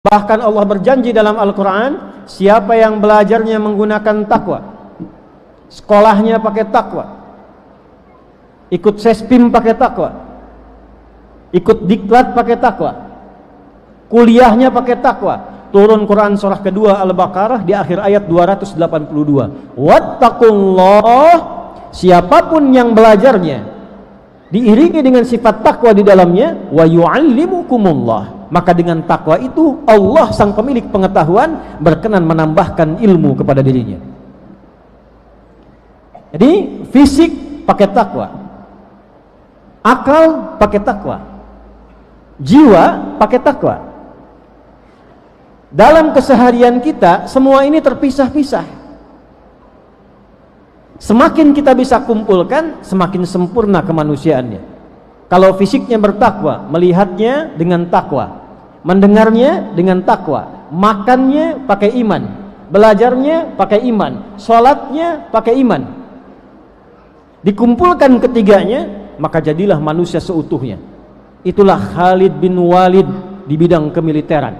Bahkan Allah berjanji dalam Al-Quran, siapa yang belajarnya menggunakan takwa, sekolahnya pakai takwa, ikut sespim pakai takwa, ikut diklat pakai takwa, kuliahnya pakai takwa, turun Quran surah kedua Al-Baqarah di akhir ayat 282, wattaqullah, siapapun yang belajarnya diiringi dengan sifat takwa di dalamnya, wa yu'allimukumullah, maka dengan takwa itu Allah sang pemilik pengetahuan berkenan menambahkan ilmu kepada dirinya. Jadi fisik pakai takwa, akal pakai takwa, jiwa pakai takwa. Dalam keseharian kita semua ini terpisah-pisah. Semakin kita bisa kumpulkan, semakin sempurna kemanusiaannya. Kalau fisiknya bertakwa, melihatnya dengan takwa, mendengarnya dengan takwa, makannya pakai iman, belajarnya pakai iman, sholatnya pakai iman, dikumpulkan ketiganya, maka jadilah manusia seutuhnya. Itulah Khalid bin Walid di bidang kemiliteran,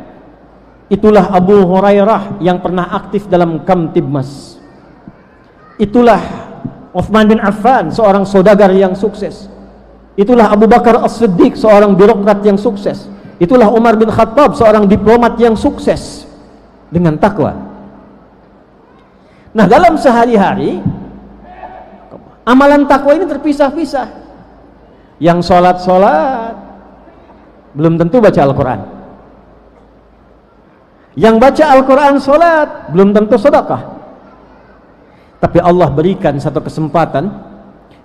itulah Abu Hurairah yang pernah aktif dalam Kamtibmas, itulah Uthman bin Affan, seorang saudagar yang sukses, itulah Abu Bakar As-Siddiq, seorang birokrat yang sukses, itulah Umar bin Khattab, seorang diplomat yang sukses dengan takwa. Nah, dalam sehari-hari amalan takwa ini terpisah-pisah. Yang sholat belum tentu baca Al-Quran, yang baca Al-Quran sholat belum tentu sedekah. Tapi Allah berikan satu kesempatan,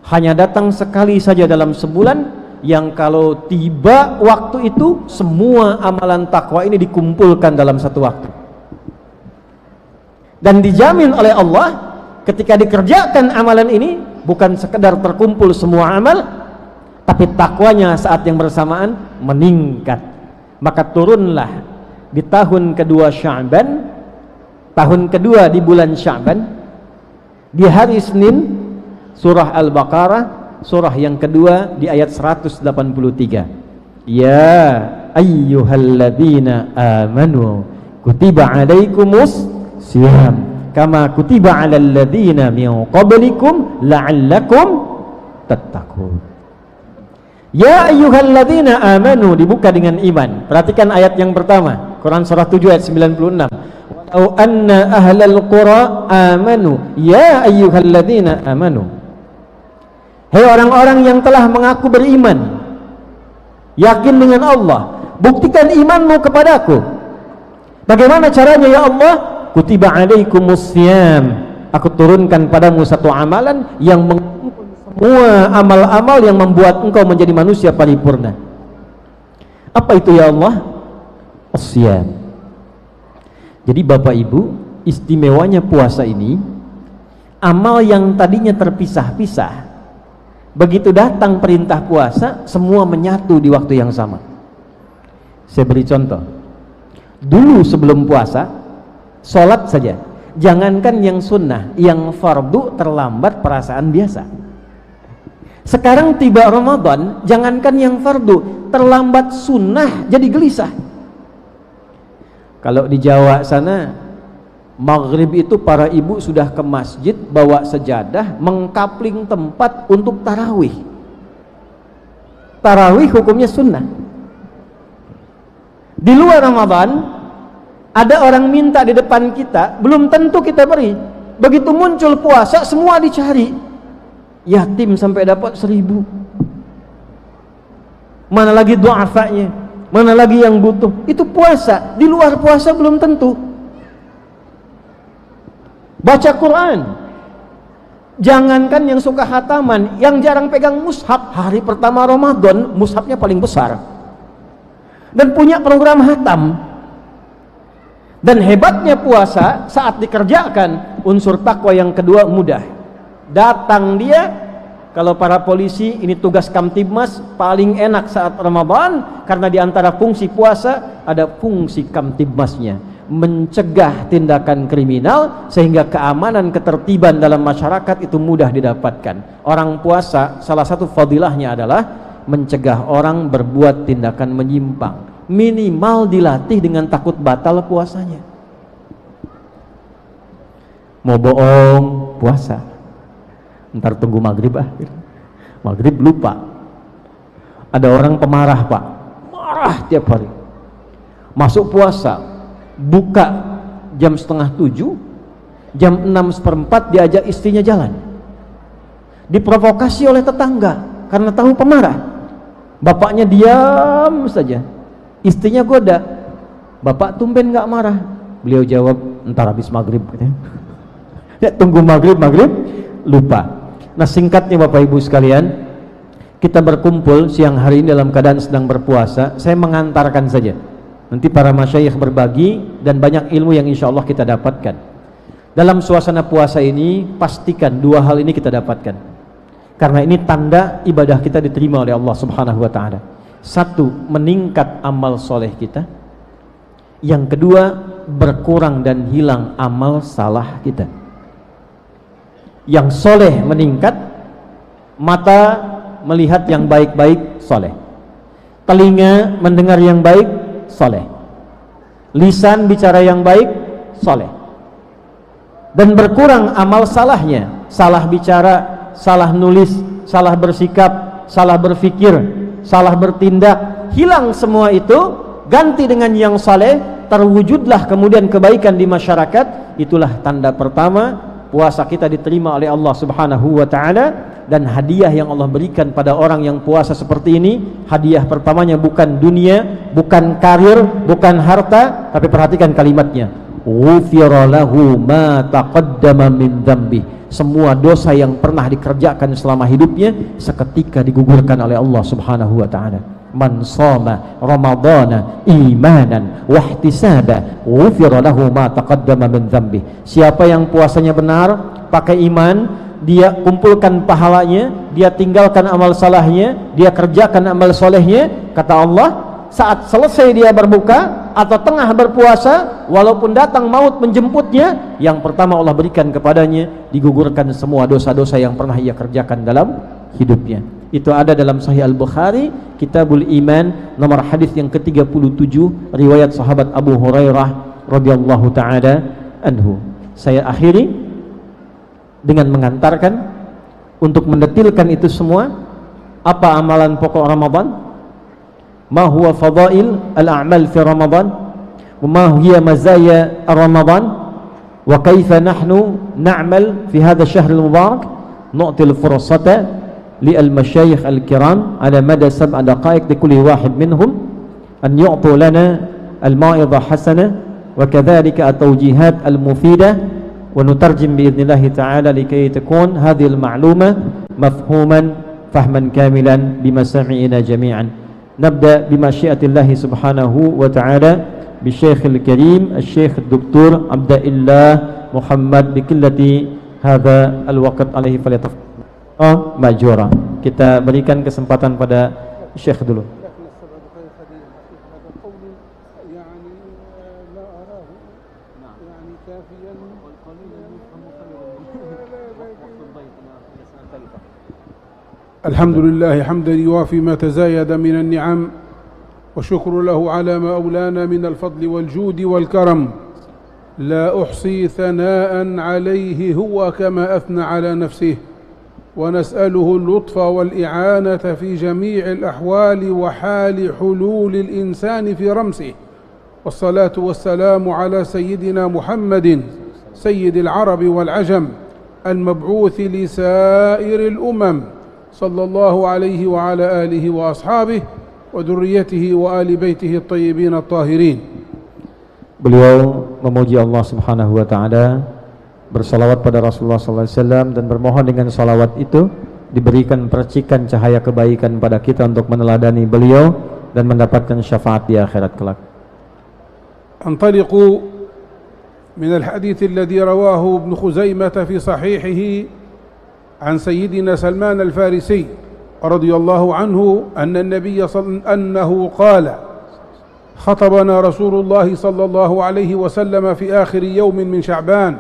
hanya datang sekali saja dalam sebulan, yang kalau tiba waktu itu semua amalan takwa ini dikumpulkan dalam satu waktu, dan dijamin oleh Allah ketika dikerjakan amalan ini bukan sekedar terkumpul semua amal, tapi takwanya saat yang bersamaan meningkat. Maka turunlah di tahun kedua Sya'ban, tahun kedua di bulan Sya'ban, di hari Senin, surah Al-Baqarah, surah yang kedua di ayat 183. Ya ayyuhalladzina amanu kutiba alaikumus siyam kama kutiba alal ladzina min qablikum la'allakum tattaqun. Ya ayyuhalladzina amanu, dibuka dengan iman. Perhatikan ayat yang pertama, Quran surah 7 ayat 96. Walau anna ahlal qura amanu ya ayyuhalladzina amanu. Hei orang-orang yang telah mengaku beriman, yakin dengan Allah, buktikan imanmu kepadaku. Bagaimana caranya ya Allah? Kutiba alaikumus siyam, aku turunkan padamu satu amalan yang mengumpulkan semua amal-amal yang membuat engkau menjadi manusia paripurna. Apa itu ya Allah? As-siyam. Jadi Bapak Ibu, istimewanya puasa ini, amal yang tadinya terpisah-pisah, begitu datang perintah puasa, semua menyatu di waktu yang sama. Saya beri contoh. Dulu sebelum puasa, sholat saja, jangankan yang sunnah, yang fardu terlambat perasaan biasa. Sekarang tiba Ramadan, jangankan yang fardu, terlambat sunnah jadi gelisah. Kalau di Jawa sana, maghrib itu para ibu sudah ke masjid bawa sejadah, mengkapling tempat untuk tarawih. Tarawih hukumnya sunnah. Di luar Ramadan, ada orang minta di depan kita, belum tentu kita beri. Begitu muncul puasa, semua dicari. Yatim sampai dapat 1000. Mana lagi du'afanya, mana lagi yang butuh. Itu puasa. Di luar puasa belum tentu. Baca Quran, jangankan yang suka khataman, yang jarang pegang mushaf, hari pertama Ramadan mushafnya paling besar dan punya program khatam. Dan hebatnya puasa, saat dikerjakan unsur takwa yang kedua mudah. Datang dia, kalau para polisi ini tugas Kamtibmas paling enak saat Ramadan, karena diantara fungsi puasa ada fungsi Kamtibmasnya, mencegah tindakan kriminal sehingga keamanan ketertiban dalam masyarakat itu mudah didapatkan. Orang puasa salah satu fadilahnya adalah mencegah orang berbuat tindakan menyimpang, minimal dilatih dengan takut batal puasanya. Mau bohong puasa, ntar tunggu maghrib akhir, maghrib lupa. Ada orang pemarah pak, marah tiap hari, masuk puasa, buka jam 6:30, jam 6:45 diajak istrinya jalan, diprovokasi oleh tetangga karena tahu pemarah. Bapaknya diam saja, istrinya goda, bapak tumben nggak marah. Beliau jawab, ntar habis maghrib katanya. Ya, tunggu maghrib lupa. Nah, singkatnya Bapak Ibu sekalian, kita berkumpul siang hari ini dalam keadaan sedang berpuasa. Saya mengantarkan saja, nanti para masyayikh berbagi dan banyak ilmu yang insya Allah kita dapatkan. Dalam suasana puasa ini, pastikan dua hal ini kita dapatkan, karena ini tanda ibadah kita diterima oleh Allah Subhanahu wa ta'ala. Satu, meningkat amal soleh kita. Yang kedua, berkurang dan hilang amal salah kita. Yang soleh meningkat, mata melihat yang baik-baik, soleh. Telinga mendengar yang baik, soleh. Lisan bicara yang baik, soleh. Dan berkurang amal salahnya, salah bicara, salah nulis, salah bersikap, salah berfikir, salah bertindak, hilang semua itu, ganti dengan yang saleh, terwujudlah kemudian kebaikan di masyarakat. Itulah tanda pertama puasa kita diterima oleh Allah Subhanahu wa ta'ala. Dan hadiah yang Allah berikan pada orang yang puasa seperti ini, hadiah pertamanya bukan dunia, bukan karir, bukan harta, tapi perhatikan kalimatnya, ghufira lahu ma taqaddama min dzambi. Semua dosa yang pernah dikerjakan selama hidupnya seketika digugurkan oleh Allah Subhanahu wa ta'ala. Man shoma ramadhana imanan wa ihtisaba ghufira lahu ma taqaddama min dzambi. Siapa yang puasanya benar, pakai iman, dia kumpulkan pahalanya, dia tinggalkan amal salahnya, dia kerjakan amal solehnya, kata Allah, saat selesai dia berbuka atau tengah berpuasa, walaupun datang maut menjemputnya, yang pertama Allah berikan kepadanya, digugurkan semua dosa-dosa yang pernah ia kerjakan dalam hidupnya. Itu ada dalam Sahih Al-Bukhari, Kitabul Iman, nomor hadis yang ke-37, riwayat sahabat Abu Hurairah radhiyallahu taala anhu. Saya akhiri dengan mengantarkan untuk mendetilkan itu semua. Apa amalan pokok Ramadan? Ma huwa fadail al-a'mal fi Ramadan? Wa ma hiya mazaya Ramadan? Wa kaifa nahnu na'mal fi hadha ash-shahr al-mubarak? Nu'til fursata للمشايخ الكرام على مدى 7 دقائق لكل واحد منهم أن يعطوا لنا الموعظة حسنة وكذلك التوجيهات المفيدة ونترجم بإذن الله تعالى لكي تكون هذه المعلومة مفهوما فهما كاملا بمسامعنا جميعا. نبدأ بمشيئة الله سبحانه وتعالى بالشيخ الكريم الشيخ الدكتور عبد الله محمد بقلة هذا الوقت عليه فليتفضل. Oh, Majura. Kita berikan kesempatan pada Syekh dulu. الحمد لله حمدا يوافي ما تزايد من النعم وشكر له على ما أولانا من الفضل والجود والكرم لا أحصي ثناء عليه هو كما أثنى على نفسه ونسأله اللطف والإعانة في جميع الأحوال وحال حلول الإنسان في رمسه والصلاة والسلام على سيدنا محمد سيد العرب والعجم المبعوث لسائر الأمم صلى الله عليه وعلى آله وأصحابه وذريته وآل بيته الطيبين الطاهرين. Beliau memuji Allah Subhanahu wa ta'ala, bersalawat pada Rasulullah SAW, dan bermohon dengan salawat itu diberikan percikan cahaya kebaikan pada kita untuk meneladani beliau dan mendapatkan syafaat di akhirat kelak. أنطلق من الحديث الذي رواه ابن خزيمة في صحيحه عن سيدنا سلمان الفارسي رضي الله عنه أنه قال خطبنا رسول الله صلى الله عليه وسلم في آخر يوم من شعبان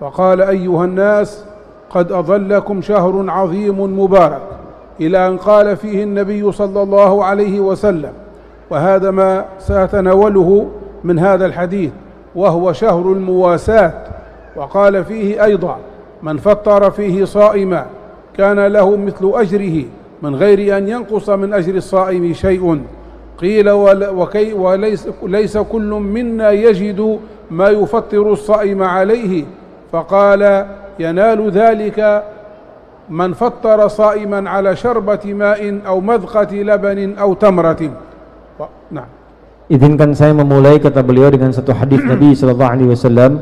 فقال أيها الناس قد أظلكم شهر عظيم مبارك إلى أن قال فيه النبي صلى الله عليه وسلم وهذا ما سأتناوله من هذا الحديث، وهو شهر المواساة. وقال فيه أيضا: من فطر فيه صائما كان له مثل أجره من غير أن ينقص من أجر الصائم شيء. قيل: وليس كل منا يجد ما يفطر الصائم عليه، فقال: ينال ذلك من فطر صائما على شربة ماء أو مذقة لبن أو تمرة. نعم. Izinkan saya memulai, kata beliau, dengan satu hadis Nabi sallallahu alaihi wasallam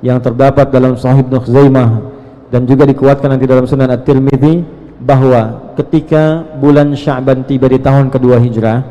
yang terdapat dalam Sahih Ibnu Khuzaimah dan juga dikuatkan nanti dalam Sunan At-Tirmidzi, bahwa ketika bulan Sya'ban tiba di tahun kedua Hijrah,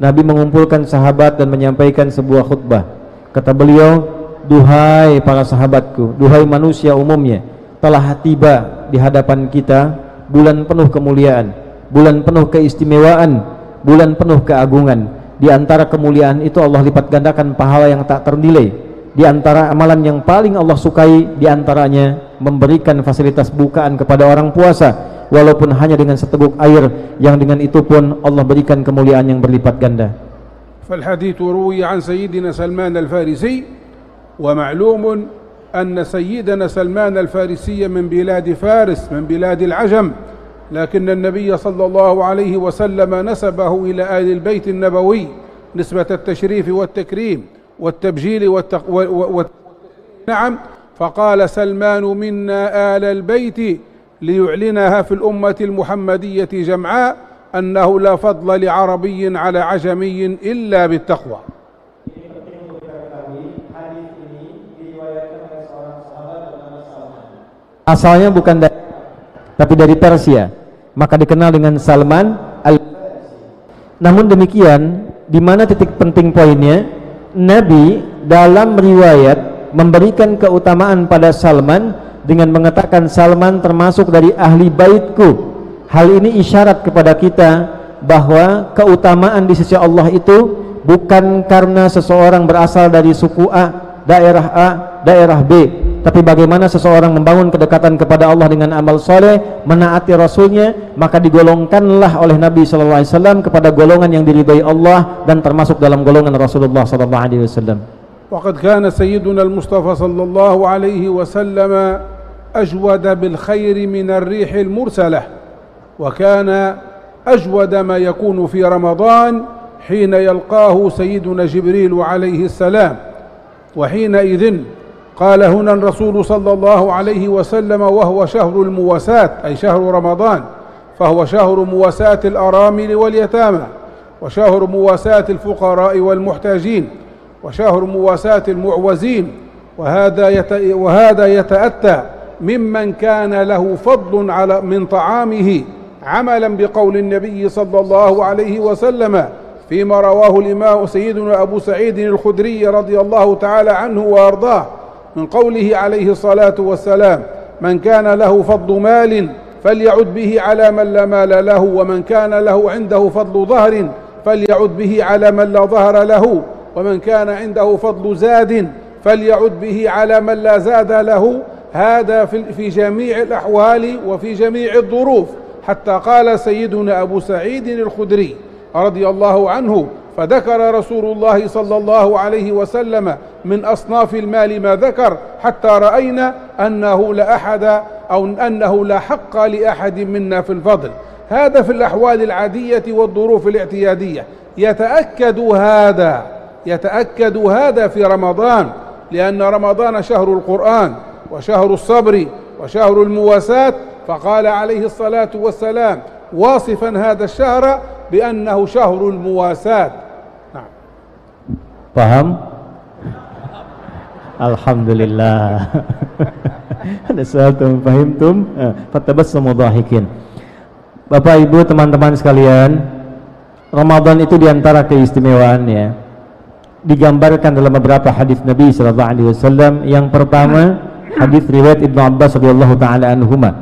Nabi mengumpulkan sahabat dan menyampaikan sebuah khutbah. Kata beliau, duhai para sahabatku, duhai manusia umumnya, telah tiba di hadapan kita bulan penuh kemuliaan, bulan penuh keistimewaan, bulan penuh keagungan. Di antara kemuliaan itu Allah lipat gandakan pahala yang tak ternilai. Di antara amalan yang paling Allah sukai, di antaranya memberikan fasilitas bukaan kepada orang puasa, walaupun hanya dengan seteguk air, yang dengan itu pun Allah berikan kemuliaan yang berlipat ganda. فالحديث روي عن سيدنا سلمان الفارسي، ومعلوم أن سيدنا سلمان الفارسي من بلاد فارس، من بلاد العجم، لكن النبي صلى الله عليه وسلم نسبه إلى آل البيت النبوي نسبة التشريف والتكريم والتبجيل نعم، فقال: سلمان منا آل البيت، ليعلنها في الأمة المحمدية جمعاء أنه لا فضل لعربي على عجمي إلا بالتقوى. Asalnya bukan tapi dari Persia, maka dikenal dengan Salman al-Farisi. Namun demikian, di mana titik penting poinnya? Nabi dalam riwayat memberikan keutamaan pada Salman dengan mengatakan Salman termasuk dari ahli baitku. Hal ini isyarat kepada kita bahwa keutamaan di sisi Allah itu bukan karena seseorang berasal dari suku A, daerah B, tapi bagaimana seseorang membangun kedekatan kepada Allah dengan amal soleh, menaati Rasulnya, maka digolongkanlah oleh Nabi SAW kepada golongan yang diridhai Allah dan termasuk dalam golongan Rasulullah SAW. وقد كان سيدنا المصطفى صلى الله عليه وسلم أجود بالخير من الريح المرسلة، وكان أجود ما يكون في رمضان حين يلقاه سيدنا جبريل عليه السلام، وحينئذ قال هنا الرسول صلى الله عليه وسلم: وهو شهر المواساة، أي شهر رمضان، فهو شهر مواساة الأرامل واليتامى، وشهر مواساة الفقراء والمحتاجين، وشهر مواساة المعوزين. وهذا يتأتى ممن كان له فضل من طعامه، عملا بقول النبي صلى الله عليه وسلم فيما رواه الإمام سيدنا أبو سعيد الخدري رضي الله تعالى عنه وأرضاه، من قوله عليه الصلاة والسلام: من كان له فضل مال فليعد به على من لا مال له، ومن كان له عنده فضل ظهر فليعد به على من لا ظهر له، ومن كان عنده فضل زاد فليعد به على من لا زاد له. هذا في جميع الأحوال وفي جميع الظروف، حتى قال سيدنا أبو سعيد الخدري رضي الله عنه: فذكر رسول الله صلى الله عليه وسلم من أصناف المال ما ذكر، حتى رأينا أنه لا حق لأحد منا في الفضل. هذا في الأحوال العادية والظروف الاعتيادية. يتأكد هذا في رمضان، لأن رمضان شهر القرآن وشهر الصبر وشهر المواساة، فقال عليه الصلاة والسلام واصفا هذا الشهر بأنه شهر المواساة. نعم. Paham? Alhamdulillah. Ada satu fahimtum, fatabassamu dhahikin. Bapak Ibu, teman-teman sekalian, Ramadan itu diantara keistimewaannya digambarkan dalam beberapa hadis Nabi sallallahu alaihi wasallam. Yang pertama, hadis riwayat Ibnu Abbas radhiyallahu taala anhuma,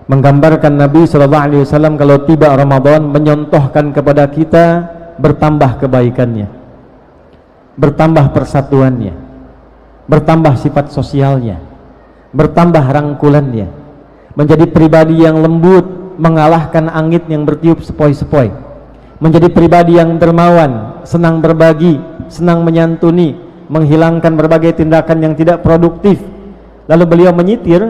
menggambarkan Nabi sallallahu alaihi wasallam kalau tiba Ramadan menyontohkan kepada kita bertambah kebaikannya, bertambah persatuannya, bertambah sifat sosialnya, bertambah rangkulannya, menjadi pribadi yang lembut, mengalahkan angin yang bertiup sepoi-sepoi, menjadi pribadi yang dermawan, senang berbagi, senang menyantuni, menghilangkan berbagai tindakan yang tidak produktif. Lalu beliau menyitir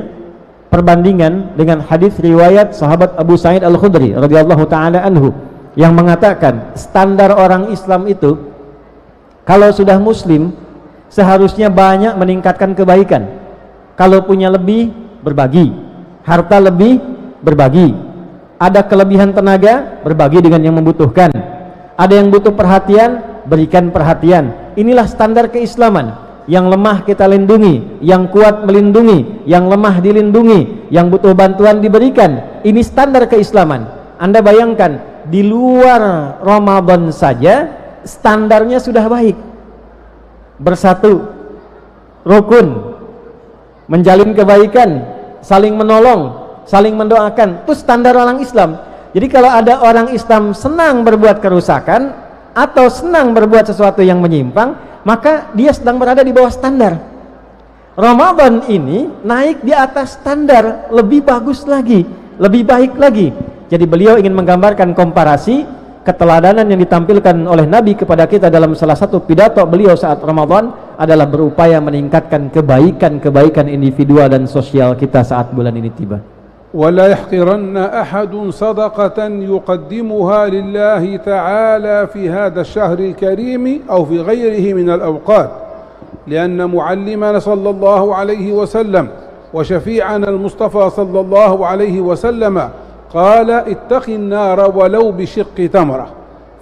perbandingan dengan hadis riwayat sahabat Abu Sa'id Al-Khudri radhiyallahu taala anhu yang mengatakan standar orang Islam itu kalau sudah muslim seharusnya banyak meningkatkan kebaikan. Kalau punya lebih, berbagi. Harta lebih, berbagi. Ada kelebihan tenaga, berbagi dengan yang membutuhkan. Ada yang butuh perhatian, berikan perhatian. Inilah standar keislaman. Yang lemah kita lindungi, yang kuat melindungi, yang lemah dilindungi, yang butuh bantuan diberikan. Ini standar keislaman. Anda bayangkan, di luar Ramadan saja standarnya sudah baik. Bersatu, rukun, menjalin kebaikan, saling menolong, saling mendoakan, itu standar orang Islam. Jadi kalau ada orang Islam senang berbuat kerusakan atau senang berbuat sesuatu yang menyimpang, maka dia sedang berada di bawah standar. Ramadan ini naik di atas standar, lebih bagus lagi, lebih baik lagi. Jadi beliau ingin menggambarkan komparasi keteladanan yang ditampilkan oleh Nabi kepada kita dalam salah satu pidato beliau saat Ramadan adalah berupaya meningkatkan kebaikan-kebaikan individual dan sosial kita saat bulan ini tiba. ولا يحقرن أحد صدقة يقدمها لله تعالى في هذا الشهر الكريم أو في غيره من الأوقات، لأن معلمنا صلى الله عليه وسلم وشفيعنا المصطفى صلى الله عليه وسلم قال اتق النار ولو بشق تمرة،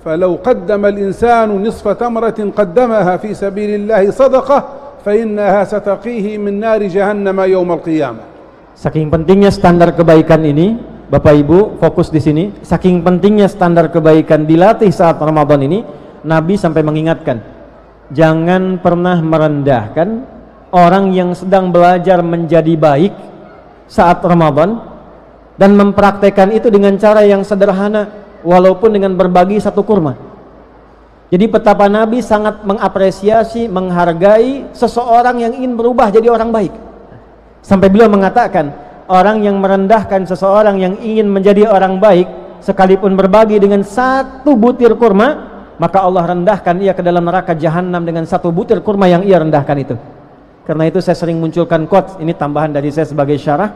فلو قدم الإنسان نصف تمرة قدمها في سبيل الله صدقة فإنها ستقيه من نار جهنم يوم القيامة. Saking pentingnya standar kebaikan ini, Bapak Ibu fokus di sini. Saking pentingnya standar kebaikan dilatih saat Ramadan ini, Nabi sampai mengingatkan, jangan pernah merendahkan orang yang sedang belajar menjadi baik saat Ramadan dan mempraktekkan itu dengan cara yang sederhana, walaupun dengan berbagi satu kurma. Jadi betapa Nabi sangat mengapresiasi, menghargai seseorang yang ingin berubah jadi orang baik. Sampai beliau mengatakan, orang yang merendahkan seseorang yang ingin menjadi orang baik, sekalipun berbagi dengan satu butir kurma, maka Allah rendahkan ia ke dalam neraka jahanam dengan satu butir kurma yang ia rendahkan itu. Karena itu saya sering munculkan quotes, ini tambahan dari saya sebagai syarah,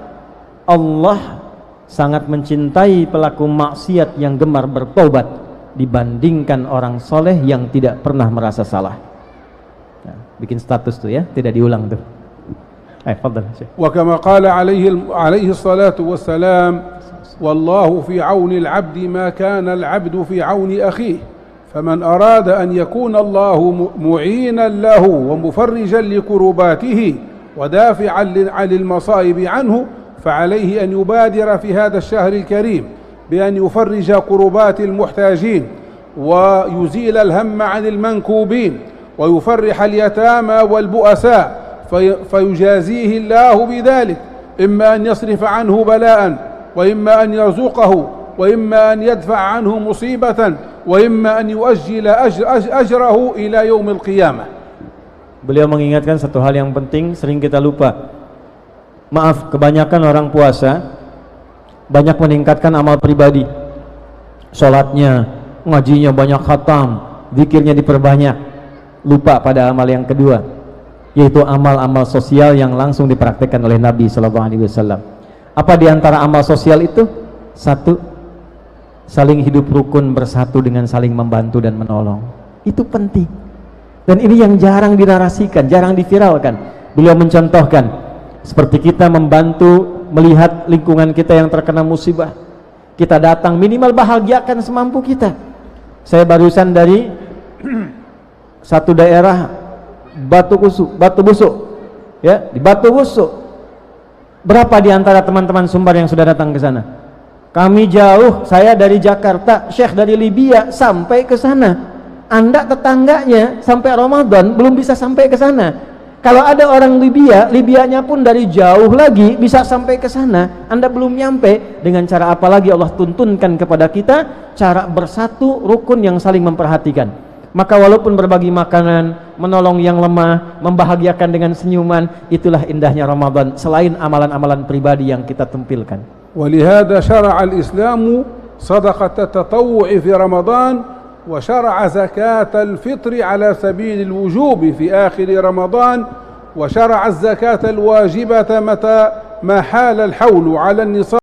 Allah sangat mencintai pelaku maksiat yang gemar bertobat dibandingkan orang soleh yang tidak pernah merasa salah. Nah, bikin status tuh ya, tidak diulang tuh. تفضل شيخ. وكما قال عليه الصلاة والسلام والله في عون العبد ما كان العبد في عون أخيه، فمن أراد أن يكون الله معينا له ومفرجا لكرباته ودافعا عن المصائب عنه فعليه أن يبادر في هذا الشهر الكريم بأن يفرج كربات المحتاجين ويزيل الهم عن المنكوبين ويفرح اليتامى والبؤساء فيجازيه الله بذلك، إما أن يصرف عنه بلاء وإما أن يرزقه وإما أن يدفع عنه مصيبة وإما أن يؤجل أجره إلى يوم القيامة. Beliau mengingatkan satu hal yang penting, sering kita lupa. Maaf, kebanyakan orang puasa banyak meningkatkan amal pribadi, sholatnya, ngajinya banyak khatam, zikirnya diperbanyak, lupa pada amal yang kedua, yaitu amal-amal sosial yang langsung dipraktikkan oleh Nabi SAW. Apa diantara amal sosial itu? Satu, saling hidup rukun bersatu dengan saling membantu dan menolong. Itu penting. Dan ini yang jarang dinarasikan, jarang diviralkan. Beliau mencontohkan, seperti kita membantu melihat lingkungan kita yang terkena musibah, kita datang minimal bahagiakan semampu kita. Saya barusan dari satu daerah Batu Busuk, ya, di Batu Busuk. Berapa di antara teman-teman Sumbar yang sudah datang ke sana? Kami jauh, saya dari Jakarta, Syekh dari Libya sampai ke sana. Anda tetangganya sampai Ramadan belum bisa sampai ke sana. Kalau ada orang Libya, Libyanya pun dari jauh lagi bisa sampai ke sana. Anda belum nyampe. Dengan cara apa lagi Allah tuntunkan kepada kita? Cara bersatu, rukun yang saling memperhatikan. Maka walaupun berbagi makanan, menolong yang lemah, membahagiakan dengan senyuman, itulah indahnya Ramadan selain amalan-amalan pribadi yang kita tampilkan. ولهذا شرع الإسلام صدقة التطوع في رمضان وشرع زكاة الفطر على سبيل الوجوب في آخر رمضان، وشرع الزكاة الواجبة متى ما حال الحول على النصاب